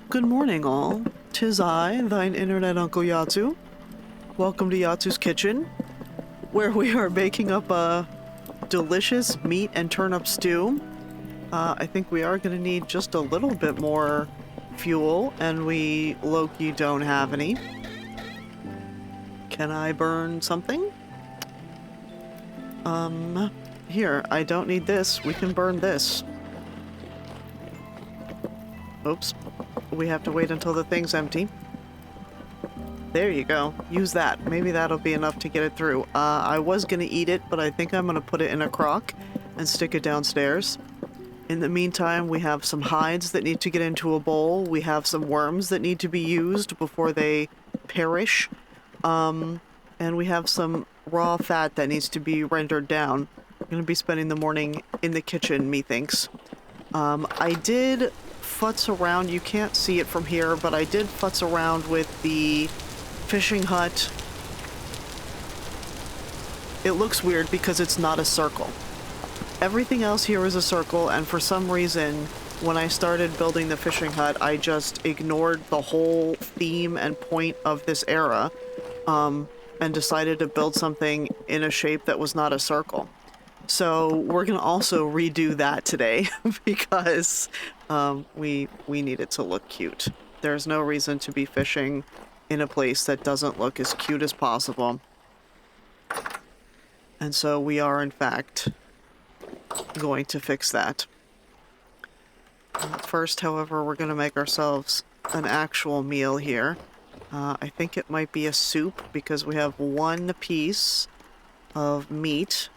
Good morning, all. 'Tis I, thine internet Uncle Yatsu. Welcome to Yatsu's Kitchen, where we are baking up a delicious meat and turnip stew. I think we are going to need just a little bit more fuel, and we low-key don't have any. Can I burn something? Here, I don't need this. We can burn this. Oops. We have to wait until the thing's empty. There you go. Use that. Maybe that'll be enough to get it through. I was gonna eat it, but I think I'm gonna put it in a crock and stick it downstairs. In the meantime, we have some hides that need to get into a bowl. We have some worms that need to be used before they perish. And we have some raw fat that needs to be rendered down. I'm gonna be spending the morning in the kitchen, methinks. I did futz around. You can't see it from here, but I did futz around with the fishing hut. It looks weird because it's not a circle. Everything else here is a circle, and for some reason, when I started building the fishing hut, I just ignored the whole theme and point of this era, and decided to build something in a shape that was not a circle. So we're gonna also redo that today because we need it to look cute. There's no reason to be fishing in a place that doesn't look as cute as possible. And so we are, in fact, going to fix that. First, however, we're going to make ourselves an actual meal here. I think it might be a soup because we have one piece of meat.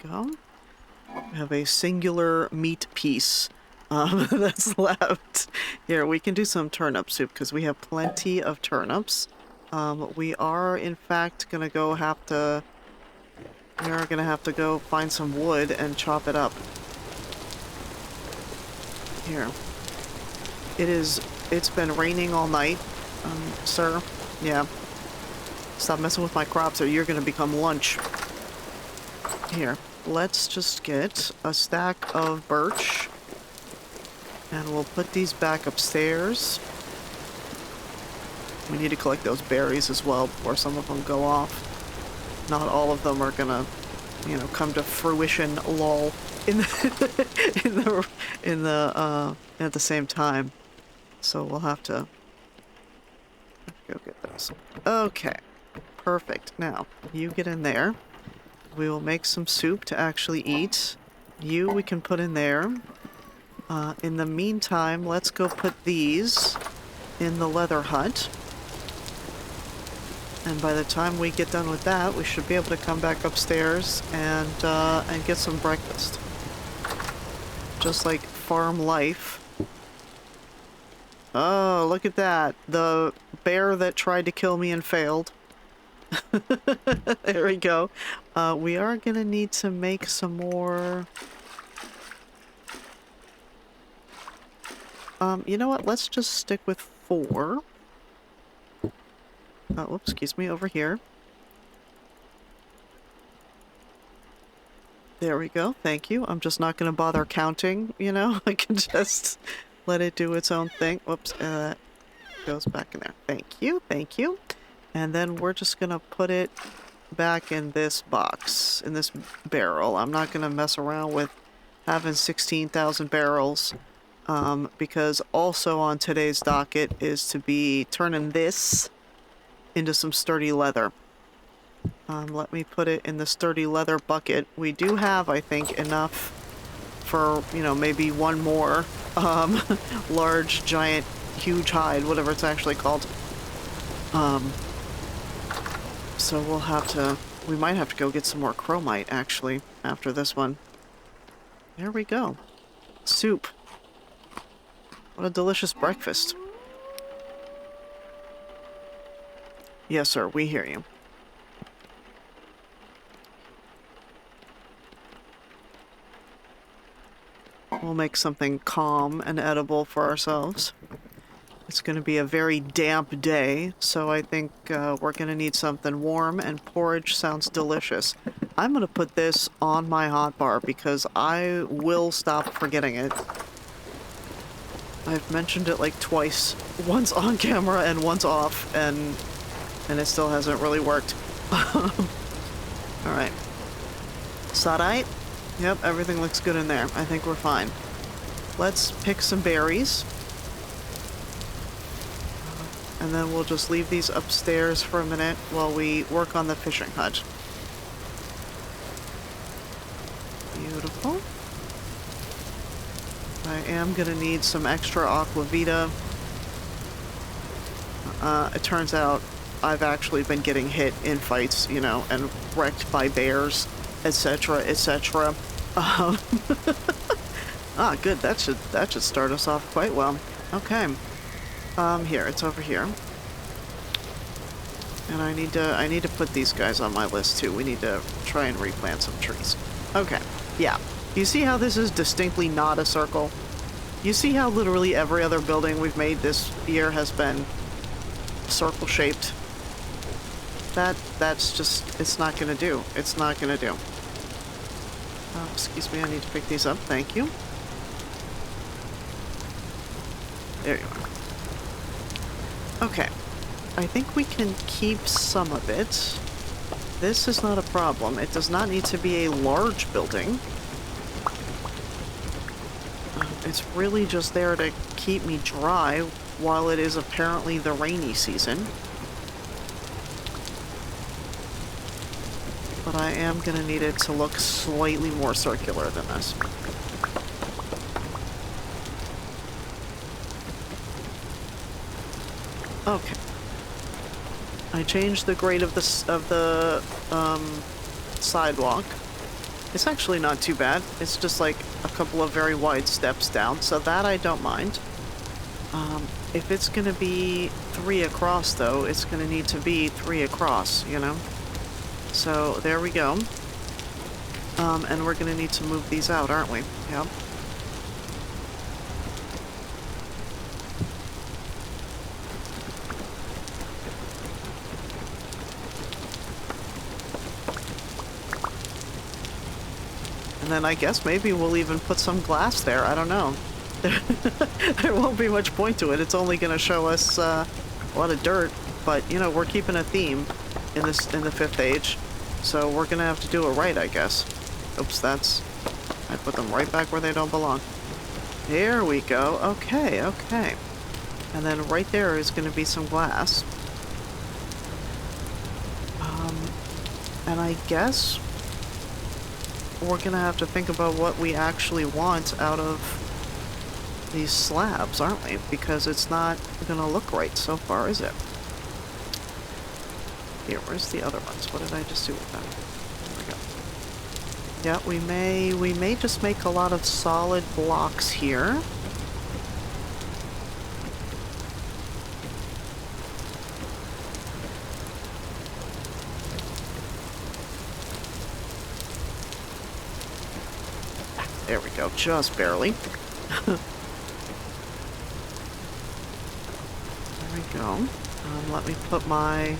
There we go. We have a singular meat piece that's left. Here, we can do some turnip soup because we have plenty of turnips. We are, in fact, gonna go have to... We are gonna have to go find some wood and chop it up. Here. It's been raining all night, sir. Yeah. Stop messing with my crops or you're gonna become lunch. Here. Let's just get a stack of birch. And we'll put these back upstairs. We need to collect those berries as well before some of them go off. Not all of them are gonna, come to fruition, lol, at the same time. So we'll have to go get those. Okay, perfect. Now, you get in there. We will make some soup to actually eat. You we can put in there. In the meantime, let's go put these in the leather hut. And by the time we get done with that, we should be able to come back upstairs and get some breakfast. Just like farm life. Oh, look at that. The bear that tried to kill me and failed. There we go. We are gonna need to make some more... you know what? Let's just stick with 4. Whoops, excuse me, over here. There we go, thank you. I'm just not gonna bother counting, I can just let it do its own thing. Whoops, goes back in there. Thank you, thank you. And then we're just gonna put it back in this box, in this barrel. I'm not gonna mess around with having 16,000 barrels, because also on today's docket is to be turning this into some sturdy leather. Let me put it in the sturdy leather bucket. We do have, I think, enough for, maybe one more large, giant, huge hide, whatever it's actually called. So we'll have to... We might have to go get some more chromite, actually, after this one. There we go. Soup. What a delicious breakfast. Yes, sir, we hear you. We'll make something calm and edible for ourselves. It's going to be a very damp day, so I think we're going to need something warm, and porridge sounds delicious. I'm going to put this on my hotbar because I will stop forgetting it. I've mentioned it like twice. Once on camera and once off, and it still hasn't really worked. Alright. Sodite? Yep, everything looks good in there. I think we're fine. Let's pick some berries. And then we'll just leave these upstairs for a minute while we work on the fishing hut. Beautiful. I am gonna need some extra aquavita. It turns out I've actually been getting hit in fights, you know, and wrecked by bears, etc., etc. Ah, good. That should start us off quite well. Okay. Here, it's over here. And I need to put these guys on my list too. We need to try and replant some trees. Okay. Yeah. You see how this is distinctly not a circle? You see how literally every other building we've made this year has been circle-shaped? That's just, it's not gonna do. It's not gonna do. Excuse me, I need to pick these up. Thank you. There you are. Okay. I think we can keep some of it. This is not a problem. It does not need to be a large building. It's really just there to keep me dry while it is apparently the rainy season. But I am gonna need it to look slightly more circular than this. Okay. I changed the grade of the sidewalk. It's actually not too bad. It's just like a couple of very wide steps down, so that I don't mind. If it's gonna be 3 across, though, it's gonna need to be 3 across, you know? So there we go. And we're gonna need to move these out, aren't we? Yep. And then I guess maybe we'll even put some glass there. I don't know. There won't be much point to it. It's only going to show us a lot of dirt. But, you know, we're keeping a theme in the 5th age. So we're going to have to do it right, I guess. Oops, I put them right back where they don't belong. There we go. Okay, okay. And then right there is going to be some glass. And I guess we're gonna have to think about what we actually want out of these slabs, aren't we? Because it's not gonna look right so far, is it? Here, where's the other ones? What did I just do with them? There we go. Yeah, we may just make a lot of solid blocks here. There we go, just barely. There we go. Let me put my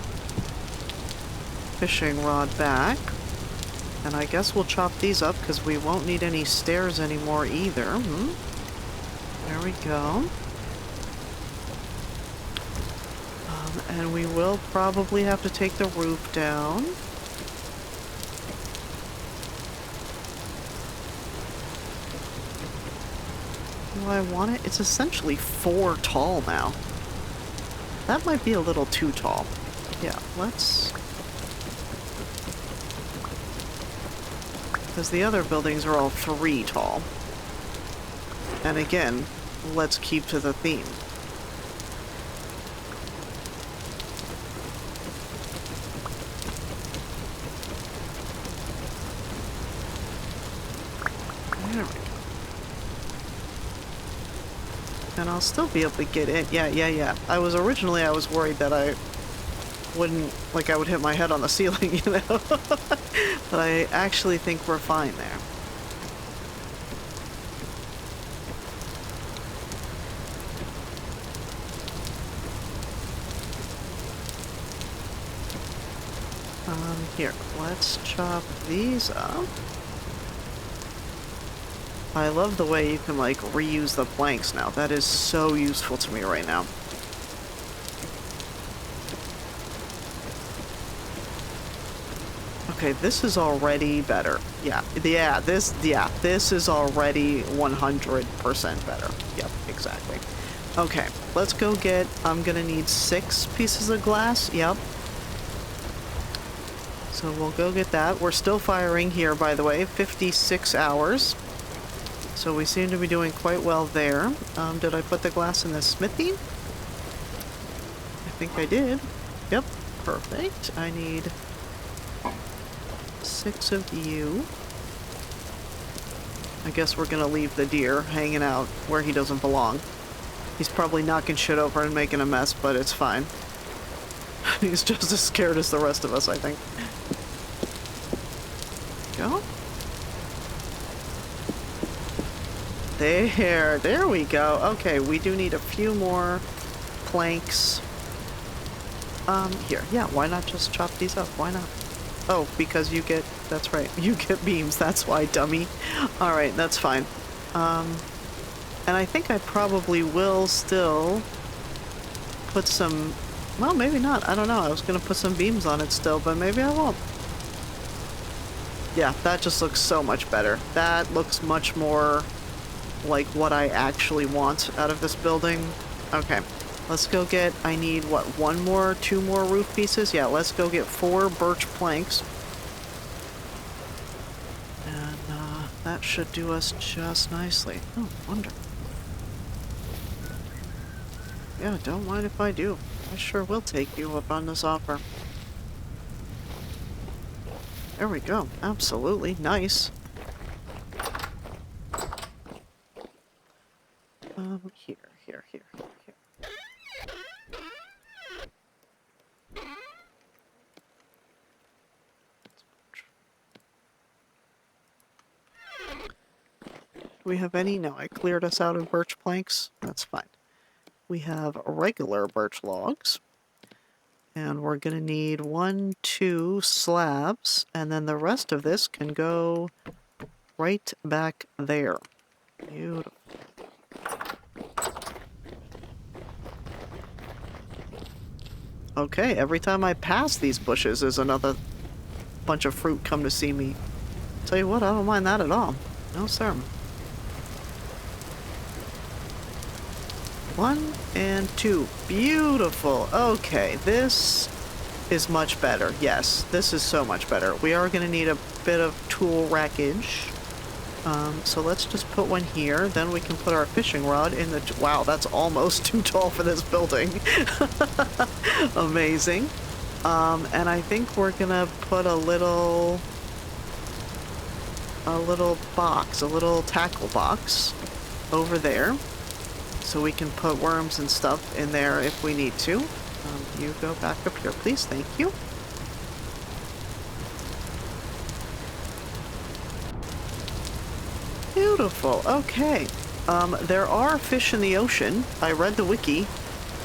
fishing rod back. And I guess we'll chop these up because we won't need any stairs anymore either. There we go. And we will probably have to take the roof down. Do I want it? It's essentially 4 tall now. That might be a little too tall. Yeah, let's... Because the other buildings are all 3 tall. And again, let's keep to the theme. There we go. And I'll still be able to get in. Yeah. I was worried that I wouldn't, like I would hit my head on the ceiling, you know? But I actually think we're fine there. Here, let's chop these up. I love the way you can, like, reuse the planks now. That is so useful to me right now. Okay, this is already better. Yeah, this is already 100% better. Yep, exactly. Okay, let's go get, I'm gonna need 6 pieces of glass. Yep. So we'll go get that. We're still firing here, by the way, 56 hours. So we seem to be doing quite well there. Did I put the glass in the smithy? I think I did. Yep, perfect. I need 6 of you. I guess we're gonna leave the deer hanging out where he doesn't belong. He's probably knocking shit over and making a mess, but it's fine. He's just as scared as the rest of us, I think. Go. There we go. Okay, we do need a few more planks. Here. Yeah, why not just chop these up? Why not? Oh, because you get, that's right, you get beams. That's why, dummy. All right, that's fine. And I think I probably will still put some, well, maybe not. I don't know. I was going to put some beams on it still, but maybe I won't. Yeah, that just looks so much better. That looks much more like what I actually want out of this building. Okay, let's go get, I need, what, 2 more roof pieces? Yeah, let's go get 4 birch planks. And that should do us just nicely. Oh, wonderful. Yeah, don't mind if I do. I sure will take you up on this offer. There we go. Absolutely. Nice. Here. Do we have any? No, I cleared us out of birch planks. That's fine. We have regular birch logs. And we're gonna need 1, 2 slabs, and then the rest of this can go right back there. Beautiful. Okay, every time I pass these bushes is another bunch of fruit come to see me. Tell you what, I don't mind that at all. No, sir. 1 and 2. Beautiful. Okay, this is much better. Yes, this is so much better. We are going to need a bit of tool rackage. So let's just put one here. Then we can put our fishing rod in the... Wow, that's almost too tall for this building. Amazing. And I think we're going to put a little box, a little tackle box over there. So we can put worms and stuff in there if we need to. You go back up here, please. Thank you. Beautiful. Okay. There are fish in the ocean. I read the wiki,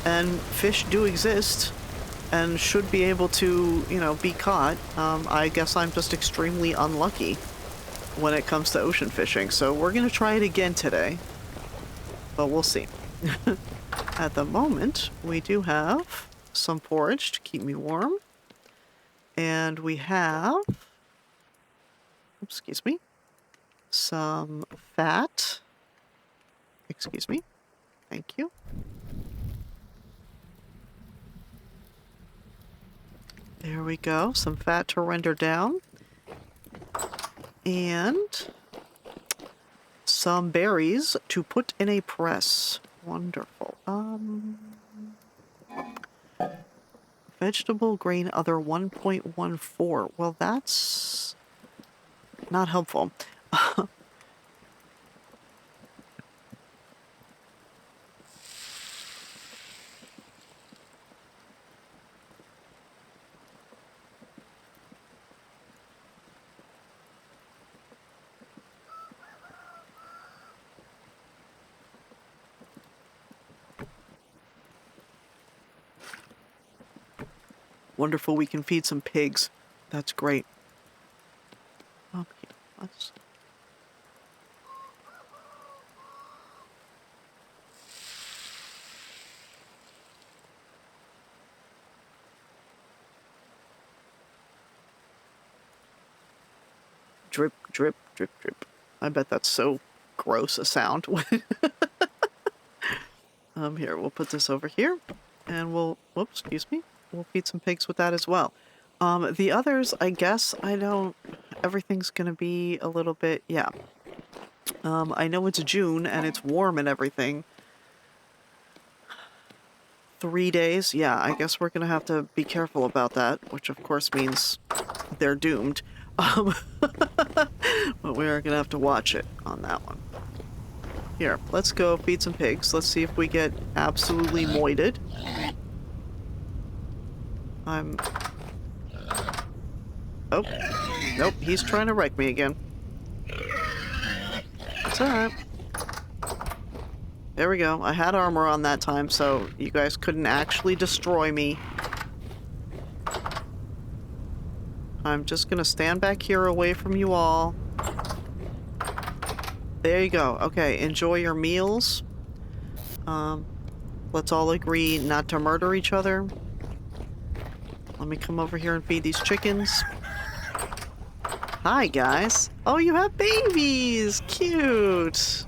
and fish do exist and should be able to, you know, be caught. I guess I'm just extremely unlucky when it comes to ocean fishing. So we're going to try it again today, but we'll see. At the moment, we do have some porridge to keep me warm. And we have, excuse me, some fat. Excuse me. Thank you. There we go. Some fat to render down. And some berries to put in a press. Wonderful. Vegetable, grain, other 1.14. Well, that's not helpful. Wonderful, we can feed some pigs. That's great. Okay, let's... drip, drip, drip, drip. I bet that's so gross a sound. Here, we'll put this over here, and we'll, whoops, excuse me, we'll feed some pigs with that as well. The others, I guess, everything's gonna be a little bit, yeah. I know it's June, and it's warm and everything. 3 days, yeah, I guess we're gonna have to be careful about that, which of course means they're doomed. But we are gonna have to watch it on that one. Here, let's go feed some pigs. Let's see if we get absolutely moited. Oh, nope, he's trying to wreck me again. It's alright. There we go. I had armor on that time, so you guys couldn't actually destroy me. I'm just gonna stand back here away from you all. There you go. Okay, enjoy your meals. Let's all agree not to murder each other. Let me come over here and feed these chickens. Hi, guys. Oh, you have babies! Cute!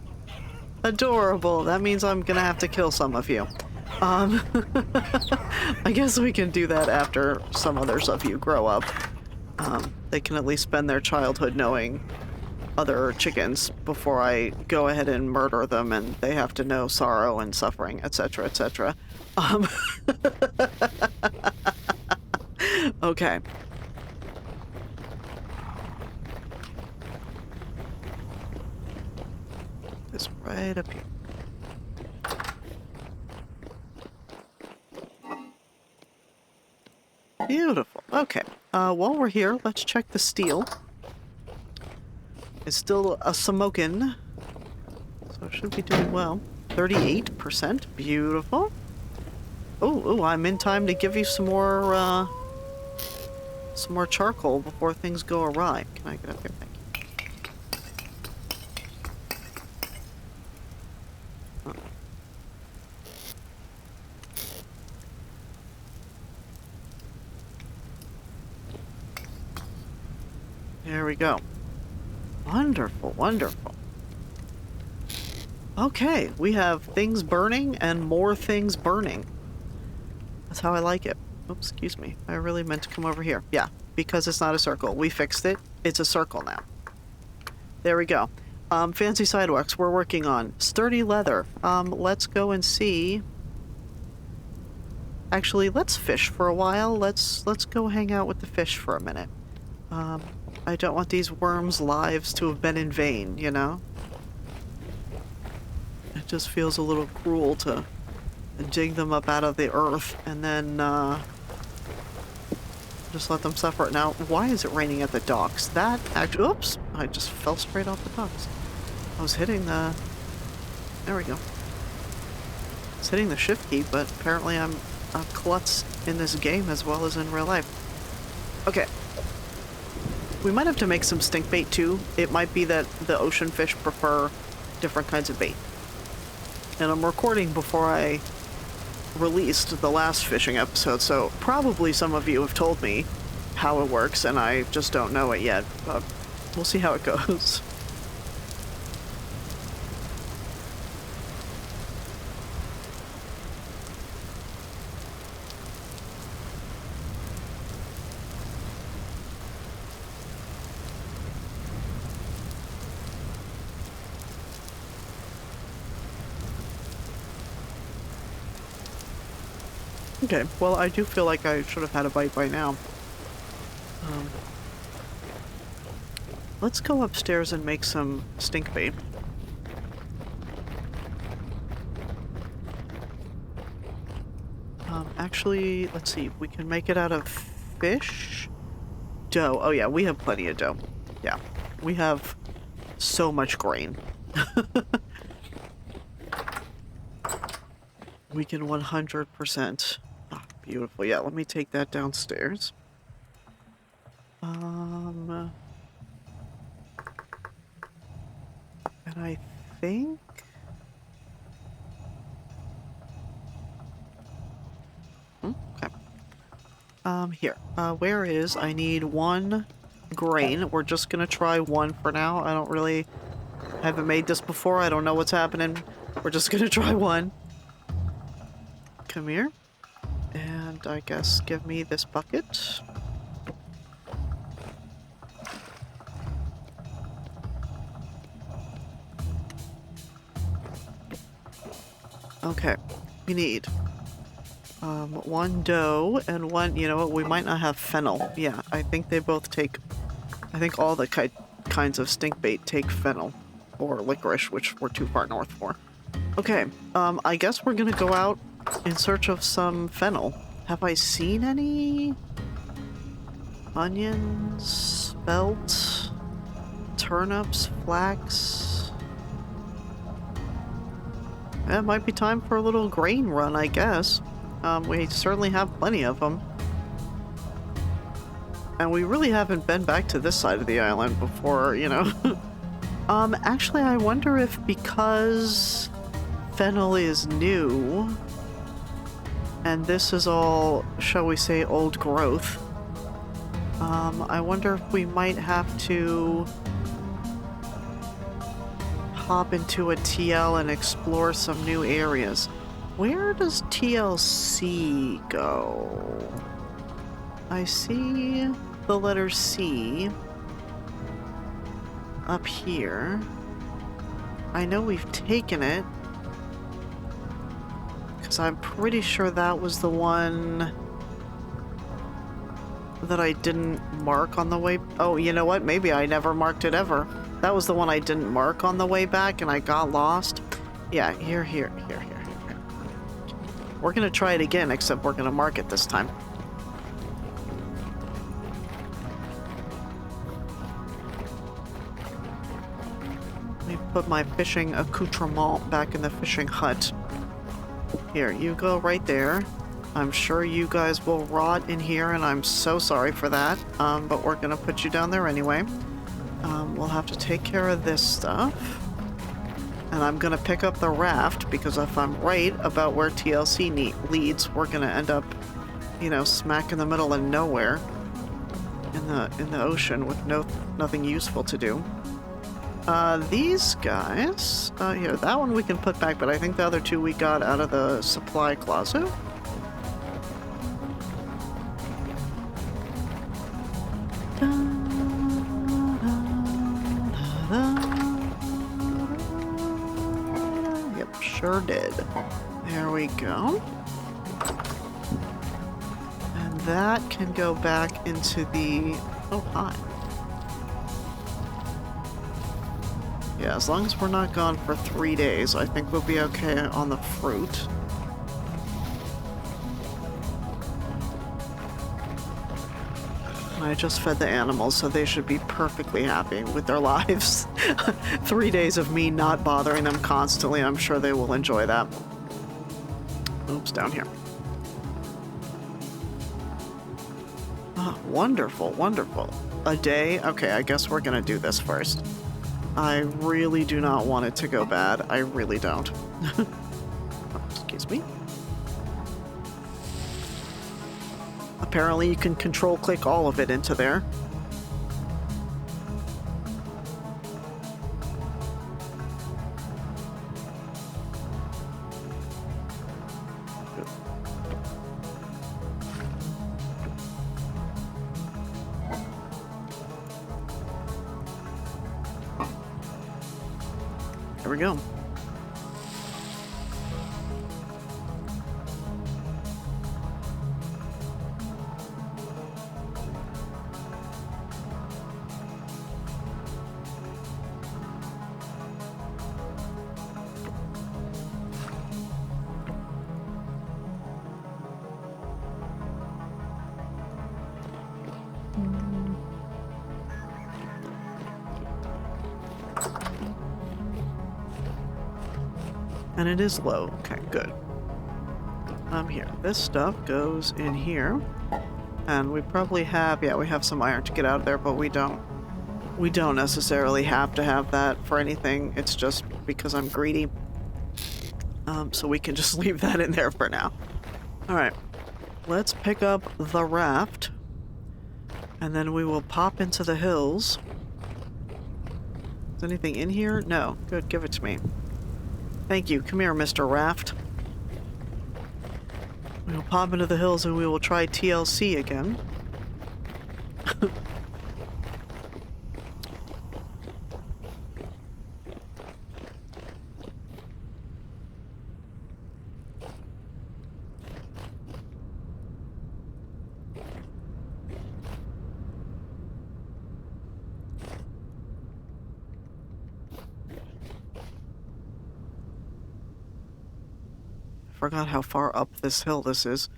Adorable. That means I'm gonna have to kill some of you. I guess we can do that after some others of you grow up. They can at least spend their childhood knowing other chickens before I go ahead and murder them and they have to know sorrow and suffering, etc., etc. Okay. This right up here. Beautiful. Okay. While we're here, let's check the steel. It's still a smokin', so it should be doing well. 38%. Beautiful. Oh, I'm in time to give you some more charcoal before things go awry. Can I get up here? Thank you. Oh. There we go. Wonderful, wonderful. Okay, we have things burning and more things burning. That's how I like it. Oops, excuse me. I really meant to come over here. Yeah, because it's not a circle. We fixed it. It's a circle now. There we go. Fancy sidewalks we're working on. Sturdy leather. Let's go and see. Actually, let's fish for a while. Let's go hang out with the fish for a minute. I don't want these worms' lives to have been in vain, you know? It just feels a little cruel to dig them up out of the earth and then just let them suffer. Now, why is it raining at the docks? That actually, oops, I just fell straight off the docks. I was hitting the, there we go. It's hitting the shift key, but apparently I'm a klutz in this game as well as in real life. Okay. We might have to make some stink bait too. It might be that the ocean fish prefer different kinds of bait. And I'm recording before I released the last fishing episode, so probably some of you have told me how it works and I just don't know it yet, but we'll see how it goes. Okay, well, I do feel like I should have had a bite by now. Let's go upstairs and make some stink bait. Actually, let's see. We can make it out of fish? Dough. Oh yeah, we have plenty of dough. Yeah, we have so much grain. We can 100%. Ah, beautiful. Yeah, let me take that downstairs. And I think... Okay. Here. Where is... I need 1 grain. We're just gonna try one for now. I haven't made this before. I don't know what's happening. We're just gonna try one. Come here. And I guess give me this bucket. Okay, we need one dough and one, you know what, we might not have fennel. Yeah, I think they both take, I think all the kinds of stink bait take fennel or licorice, which we're too far north for. Okay, I guess we're gonna go out in search of some fennel. Have I seen any? Onions, spelt, turnips, flax. It might be time for a little grain run, I guess. We certainly have plenty of them. And we really haven't been back to this side of the island before, you know. Actually, I wonder if because fennel is new, and this is all, shall we say, old growth, I wonder if we might have to hop into a TL and explore some new areas. Where does TLC go? I see the letter C up here. I know we've taken it, because I'm pretty sure that was the one that I didn't mark on the way. Oh, you know what? Maybe I never marked it ever. That was the one I didn't mark on the way back and I got lost. Yeah, here. We're gonna try it again, except we're gonna mark it this time. Let me put my fishing accoutrement back in the fishing hut. Here, you go right there. I'm sure you guys will rot in here, and I'm so sorry for that. But we're gonna put you down there anyway. We'll have to take care of this stuff. And I'm gonna pick up the raft, because if I'm right about where TLC leads, we're gonna end up, you know, smack in the middle of nowhere in the ocean with nothing useful to do. These guys, here, that one we can put back, but I think the other two we got out of the supply closet. Yep, sure did. There we go. And that can go back into the... Oh, hi. Yeah, as long as we're not gone for 3 days, I think we'll be okay on the fruit. I just fed the animals, so they should be perfectly happy with their lives. 3 days of me not bothering them constantly, I'm sure they will enjoy that. Oops, down here. Oh, wonderful, wonderful. A day? Okay, I guess we're gonna do this first. I really do not want it to go bad. I really don't. Oh, excuse me. Apparently you can control-click all of it into there. There we go. And it is low. Okay, good. Here. This stuff goes in here. And we probably have, yeah, we have some iron to get out of there, but we don't necessarily have to have that for anything. It's just because I'm greedy. So we can just leave that in there for now. Alright. Let's pick up the raft. And then we will pop into the hills. Is anything in here? No. Good, give it to me. Thank you. Come here, Mr. Raft. We will pop into the hills and we will try TLC again. Forgot how far up this hill this is.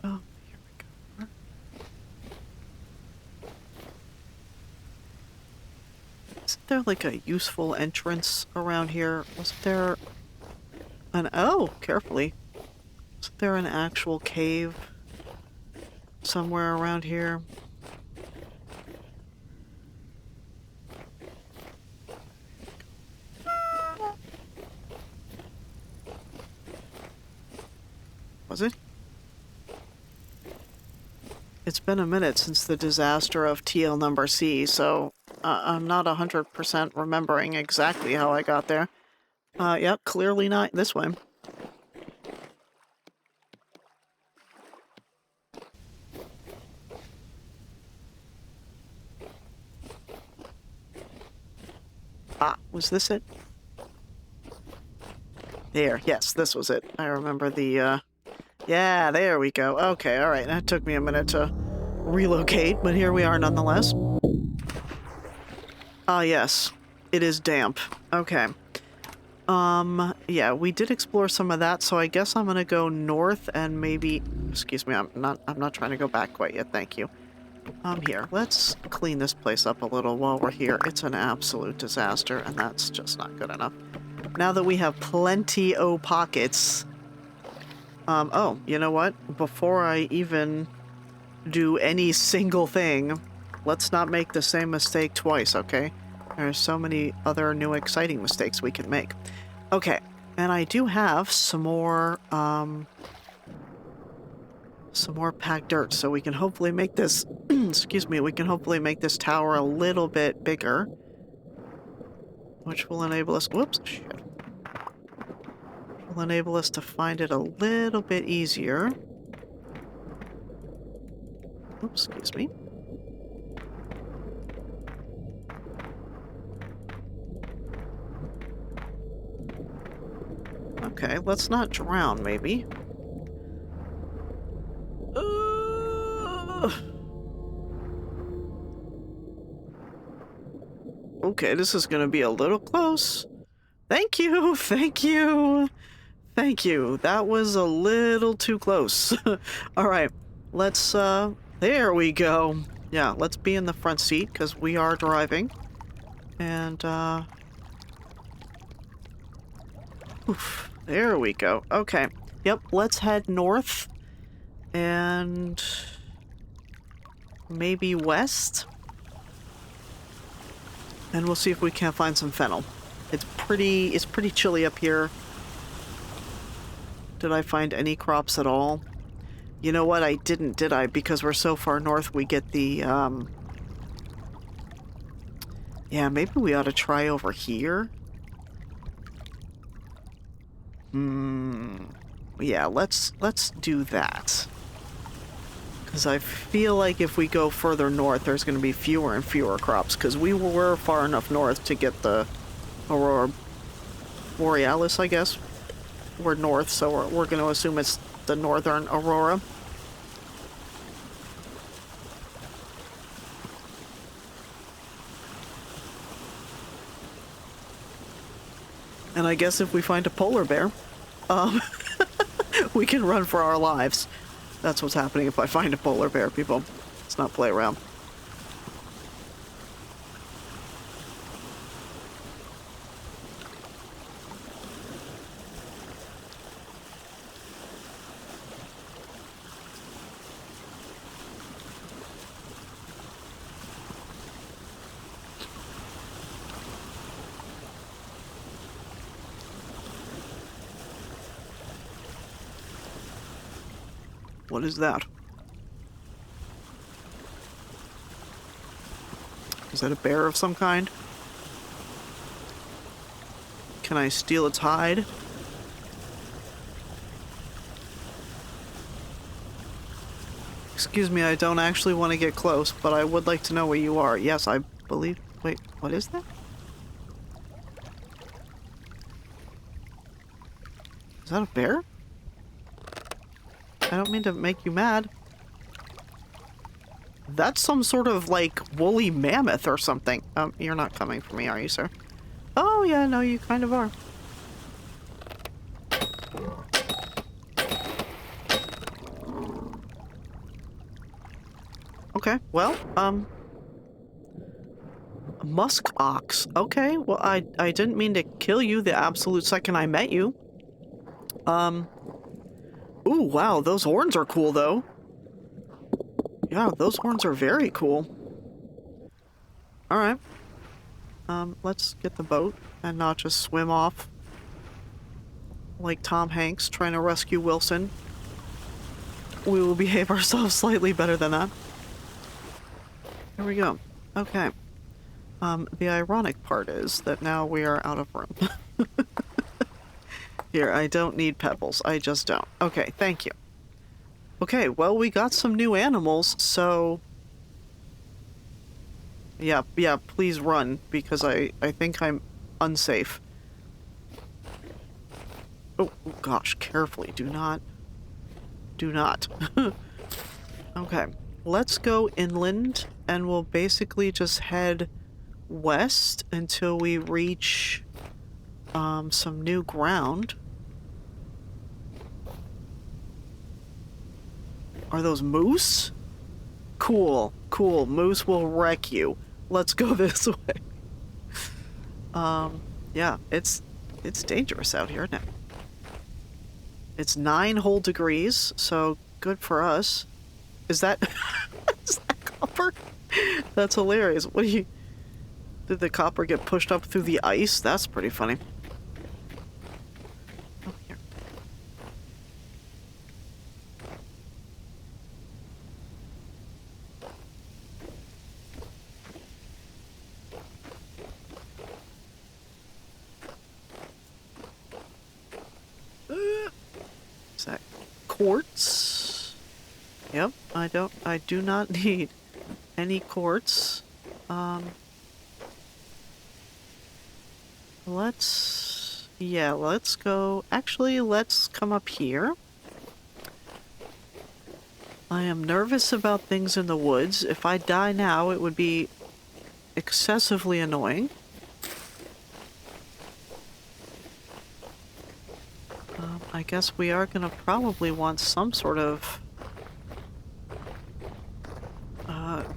Oh, here we go. Isn't there like a useful entrance around here? Wasn't there an... Oh, carefully. Wasn't there an actual cave somewhere around here? Was it? It's been a minute since the disaster of TL number C, so I'm not 100% remembering exactly how I got there. Yep, clearly not this way. Ah, was this it? There, yes, this was it. I remember the, yeah, there we go. Okay, alright, that took me a minute to relocate, but here we are nonetheless. Ah, yes, it is damp. Okay. Yeah, we did explore some of that, so I guess I'm gonna go north and maybe... Excuse me, I'm not trying to go back quite yet, thank you. Here, let's clean this place up a little while we're here. It's an absolute disaster, and that's just not good enough. Now that we have plenty o' pockets... oh, you know what? Before I even do any single thing, let's not make the same mistake twice, okay? There's so many other new exciting mistakes we can make. Okay, and I do have some more packed dirt, so we can hopefully make this, excuse me, we can hopefully make this tower a little bit bigger. Which will enable us, whoops, shit. Will enable us to find it a little bit easier. Oops, excuse me. Okay, let's not drown, maybe. Okay, this is gonna be a little close. Thank you, thank you, thank you. That was a little too close. Alright, let's, there we go. Yeah, let's be in the front seat, because we are driving. And, oof, there we go. Okay, yep, let's head north. And... maybe west? And we'll see if we can't find some fennel. It's pretty chilly up here. Did I find any crops at all? You know what? I didn't, did I? Because we're so far north, we get the, yeah, maybe we ought to try over here. Yeah, let's do that. Because I feel like if we go further north, there's going to be fewer and fewer crops. Because we were far enough north to get the Aurora Borealis, I guess. We're north, so we're going to assume it's the northern Aurora. And I guess if we find a polar bear, we can run for our lives. That's what's happening if I find a polar bear, people. Let's not play around. What is that? Is that a bear of some kind? Can I steal its hide? Excuse me, I don't actually want to get close, but I would like to know where you are. Yes, I believe... Wait, what is that? Is that a bear? I don't mean to make you mad. That's some sort of, like, woolly mammoth or something. You're not coming for me, are you, sir? Oh, yeah, no, you kind of are. Okay, well, musk ox. Okay, well, I didn't mean to kill you the absolute second I met you. Ooh, wow, those horns are cool, though. Yeah, those horns are very cool. Alright. Let's get the boat and not just swim off like Tom Hanks trying to rescue Wilson. We will behave ourselves slightly better than that. Here we go. Okay. The ironic part is that now we are out of room. Here, I don't need pebbles. I just don't. Okay, thank you. Okay, well, we got some new animals, so... Yeah, please run, because I think I'm unsafe. Oh, gosh, carefully. Do not. Okay, let's go inland, and we'll basically just head west until we reach some new ground. Are those moose? Cool. Moose will wreck you. Let's go this way. Yeah, it's dangerous out here now. It's 9 whole degrees, so good for us. Is that is that copper? That's hilarious. What do you... Did the copper get pushed up through the ice? That's pretty funny. Oh, here. Is that quartz? Yep, I do not need any quartz. Let's go. Actually, let's come up here. I am nervous about things in the woods. If I die now, it would be excessively annoying. I guess we are gonna probably want some sort of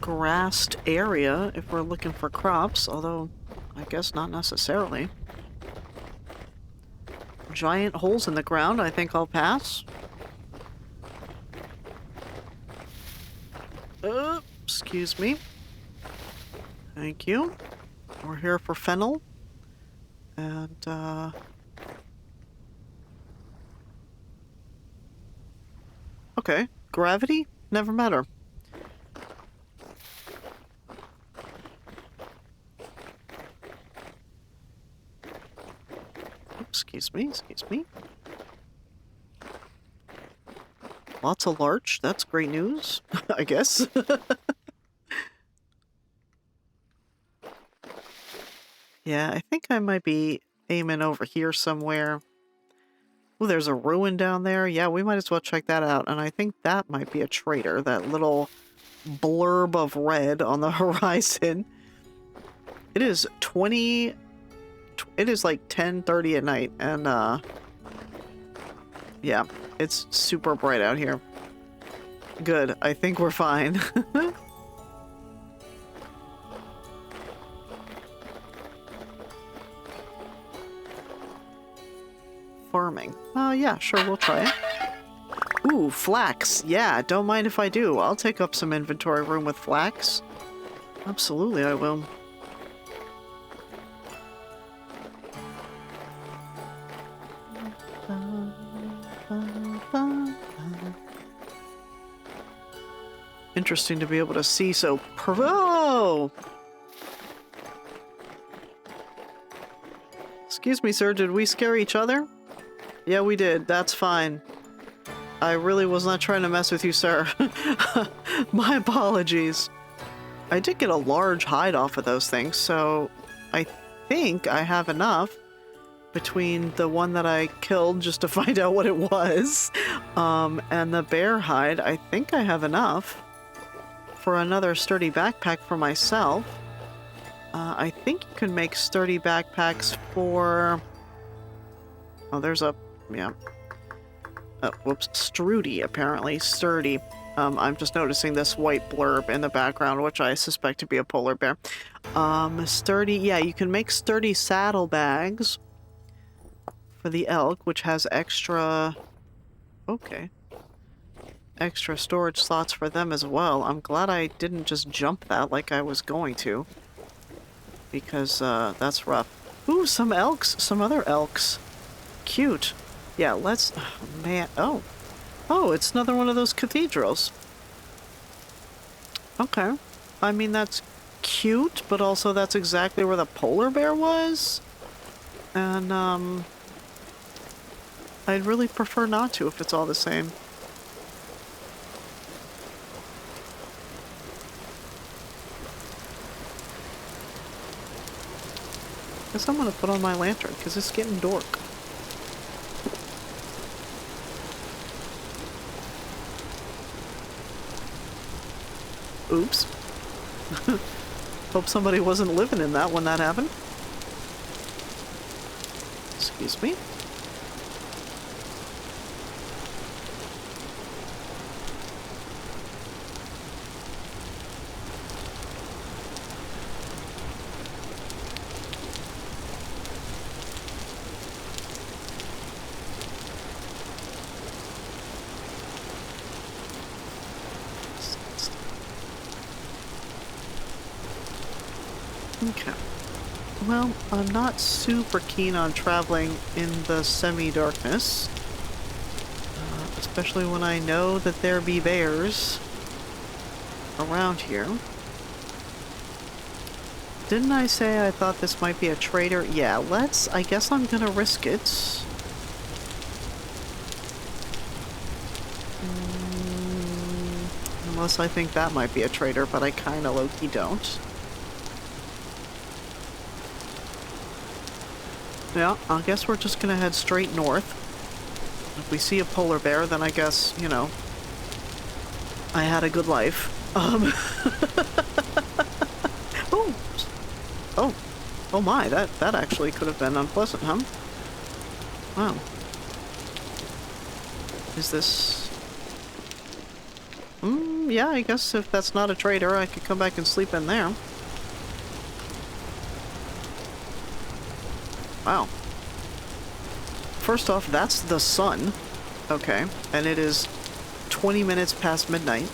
grassed area if we're looking for crops, although I guess not necessarily. Giant holes in the ground, I think I'll pass. Excuse me. Thank you. We're here for fennel. And, okay. Gravity? Never matter. Excuse me. Lots of larch. That's great news, I guess. Yeah, I think I might be aiming over here somewhere. Oh, there's a ruin down there. Yeah, we might as well check that out. And I think that might be a trader, that little blurb of red on the horizon. It is it is like 10:30 at night, and yeah, it's super bright out here. Good, I think we're fine. Farming. Yeah, sure, we'll try it. Ooh, flax. Yeah, don't mind if I do. I'll take up some inventory room with flax. Absolutely, I will. interesting to be able to see so pro. Excuse me, sir, did we scare each other? Yeah, we did. That's fine. I really was not trying to mess with you, sir. My apologies. I did get a large hide off of those things, so I think I have enough between the one that I killed just to find out what it was, and the bear hide. I think I have enough for another sturdy backpack for myself. I think you can make sturdy backpacks for... Oh, there's a... yeah. Whoops. Strudy, apparently. Sturdy. I'm just noticing this white blurb in the background, which I suspect to be a polar bear. Sturdy... yeah, you can make sturdy saddlebags for the elk, which has extra... okay. Extra storage slots for them as well. I'm glad I didn't just jump that like I was going to, because that's rough. Ooh, some elks, some other elks. Cute. Yeah, let's... oh, man. Oh, it's another one of those cathedrals. Okay. I mean, that's cute, but also that's exactly where the polar bear was. And I'd really prefer not to if it's all the same. Guess I'm gonna put on my lantern, because it's getting dark. Oops. Hope somebody wasn't living in that when that happened. Excuse me. Okay. Well, I'm not super keen on traveling in the semi-darkness. Especially when I know that there be bears around here. Didn't I say I thought this might be a trader? Yeah, I guess I'm gonna risk it. Unless I think that might be a trader, but I kinda low-key don't. Yeah, I guess we're just gonna head straight north. If we see a polar bear, then I guess, you know, I had a good life. Oh! Oh! Oh my, that actually could have been unpleasant, huh? Wow. Is this... yeah, I guess if that's not a trader, I could come back and sleep in there. Wow. First off, that's the sun. Okay. And it is 20 minutes past midnight.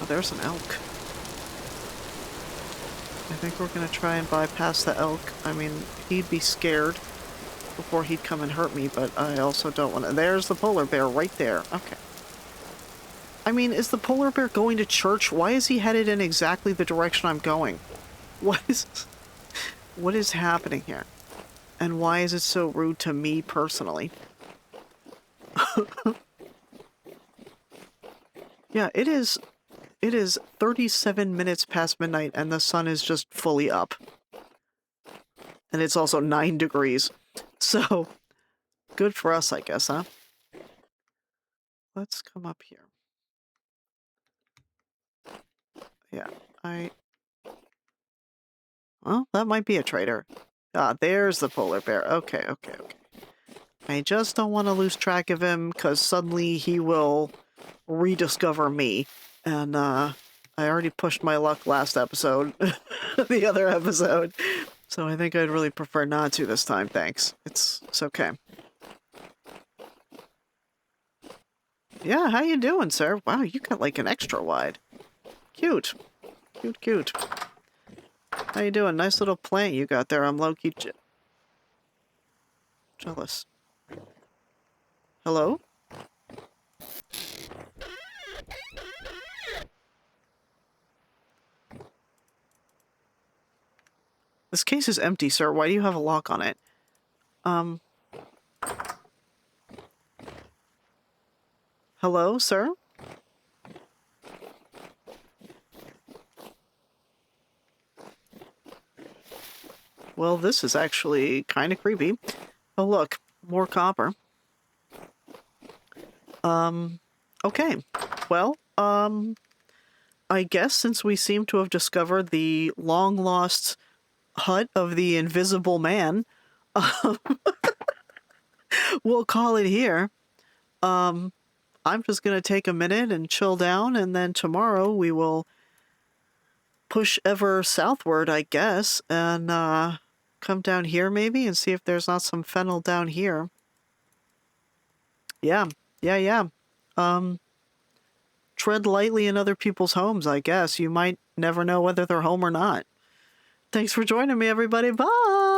Oh, there's an elk. I think we're gonna try and bypass the elk. I mean, he'd be scared before he'd come and hurt me, but I also don't want to... There's the polar bear right there. Okay. I mean, is the polar bear going to church? Why is he headed in exactly the direction I'm going? What is happening here? And why is it so rude to me personally? Yeah, it is 37 minutes past midnight and the sun is just fully up. And it's also 9 degrees. So, good for us, I guess, huh? Let's come up here. Yeah, well, that might be a trader. Ah, there's the polar bear. Okay. I just don't want to lose track of him, because suddenly he will rediscover me. And, I already pushed my luck last episode. The other episode. So I think I'd really prefer not to this time, thanks. It's okay. Yeah, how you doing, sir? Wow, you got like an extra wide. Cute. Cute. How you doing? Nice little plant you got there. I'm low-key jealous. Hello? This case is empty, sir. Why do you have a lock on it? Hello, sir? Well, this is actually kind of creepy. Oh, look. More copper. Okay. Well, I guess since we seem to have discovered the long-lost hut of the Invisible Man, we'll call it here. I'm just gonna take a minute and chill down, and then tomorrow we will push ever southward, I guess, and come down here maybe and see if there's not some fennel down here. Yeah. Tread lightly in other people's homes, I guess. You might never know whether they're home or not. Thanks for joining me, everybody. Bye!